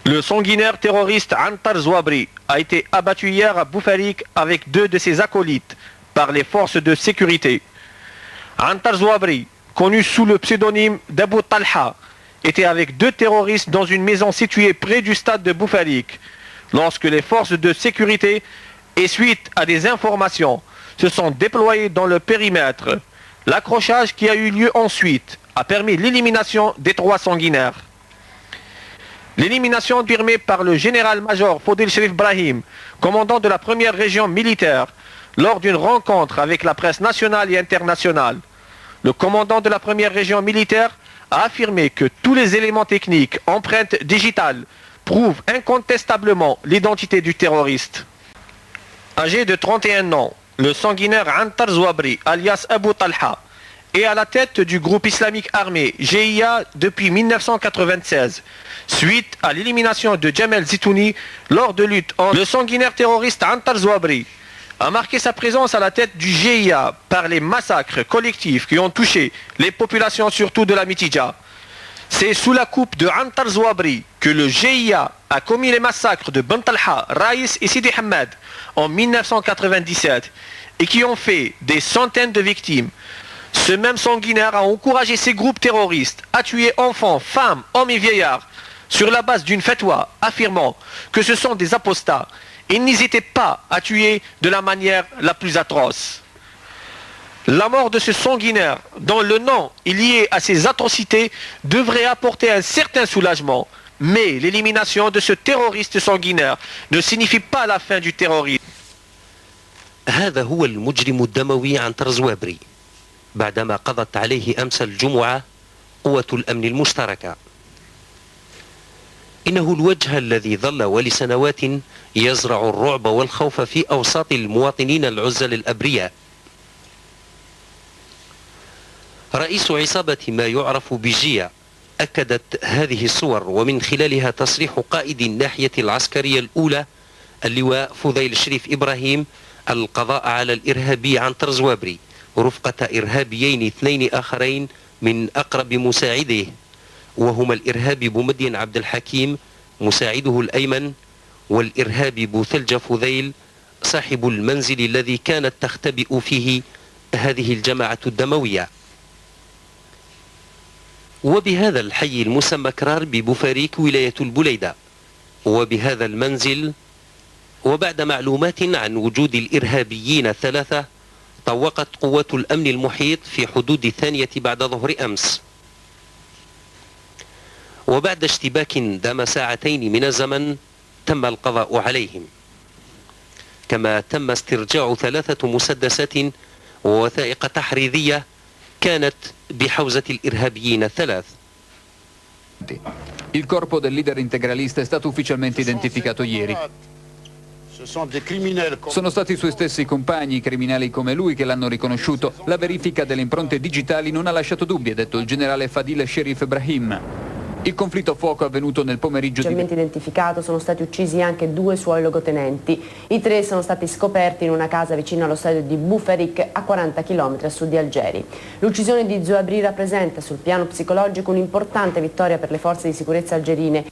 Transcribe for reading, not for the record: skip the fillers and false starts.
Le sanguinaire terroriste Antar Zouabri a été abattu hier à Boufarik avec 2 de ses acolytes par les forces de sécurité. Antar Zouabri, connu sous le pseudonyme d'Abu Talha, était avec 2 terroristes dans une maison située près du stade de Boufarik lorsque les forces de sécurité, et suite à des informations, se sont déployées dans le périmètre. L'accrochage qui a eu lieu ensuite a permis l'élimination des 3 sanguinaires. L'élimination firmée par le général-major Fodil Sherif Brahim, commandant de la première région militaire, lors d'une rencontre avec la presse nationale et internationale. Le commandant de la première région militaire a affirmé que tous les éléments techniques, empreintes digitales, prouvent incontestablement l'identité du terroriste. Âgé de 31 ans, le sanguinaire Antar Zouabri, alias Abu Talha, est à la tête du groupe islamique armé GIA depuis 1996, suite à l'élimination de Jamel Zitouni lors de lutte. Le sanguinaire terroriste Antar Zouabri a marqué sa présence à la tête du GIA par les massacres collectifs qui ont touché les populations surtout de la Mitidja. C'est sous la coupe de Antar Zouabri que le GIA a commis les massacres de Ben Talha, Raïs et Sidi Hamad en 1997 et qui ont fait des centaines de victimes. Ce même sanguinaire a encouragé ces groupes terroristes à tuer enfants, femmes, hommes et vieillards sur la base d'une fatwa affirmant que ce sont des apostats. Ils n'hésitaient pas à tuer de la manière la plus atroce. La mort de ce sanguinaire, dont le nom est lié à ces atrocités, devrait apporter un certain soulagement. Mais l'élimination de ce terroriste sanguinaire ne signifie pas la fin du terrorisme. هذا هو المجرم الدموي عنتر زوابري بعدما قضت عليه أمس الجمعة قوة الأمن المشتركة. إنه الوجه الذي ظل ولسنوات يزرع الرعب والخوف في أوساط المواطنين العزل الأبرياء. رئيس عصابة ما يعرف بجيا أكدت هذه الصور ومن خلالها تصريح قائد الناحية العسكرية الأولى اللواء فضيل شريف إبراهيم القضاء على الإرهابي عنتر زوابري رفقة إرهابيين 2 آخرين من أقرب مساعديه، وهما الإرهابي بومدين عبد الحكيم مساعده الأيمن، والإرهابي بوثلجة فضيل صاحب المنزل الذي كانت تختبئ فيه هذه الجماعة الدموية. وبهذا الحي المسمى كرار ببوفاريك ولاية البليدة، وبهذا المنزل وبعد معلومات عن وجود الإرهابيين 3 طوقت قوات الأمن المحيط في حدود 2 بعد ظهر أمس، وبعد اشتباك دام 2 ساعات من الزمن تم القضاء عليهم، كما تم استرجاع 3 مسدسات ووثائق تحريضية كانت بحوزة الإرهابيين 3. Il corpo del leader integralista è stato ufficialmente identificato ieri. Sono stati i suoi stessi compagni, criminali come lui, che l'hanno riconosciuto. La verifica delle impronte digitali non ha lasciato dubbi, ha detto il generale Fadil Sherif Ibrahim. Il conflitto a fuoco è avvenuto nel pomeriggio Ufficialmente identificato, sono stati uccisi anche 2 suoi luogotenenti. I 3 sono stati scoperti in una casa vicino allo stadio di Boufarik, a 40 km a sud di Algeri. L'uccisione di Zouabri rappresenta sul piano psicologico un'importante vittoria per le forze di sicurezza algerine.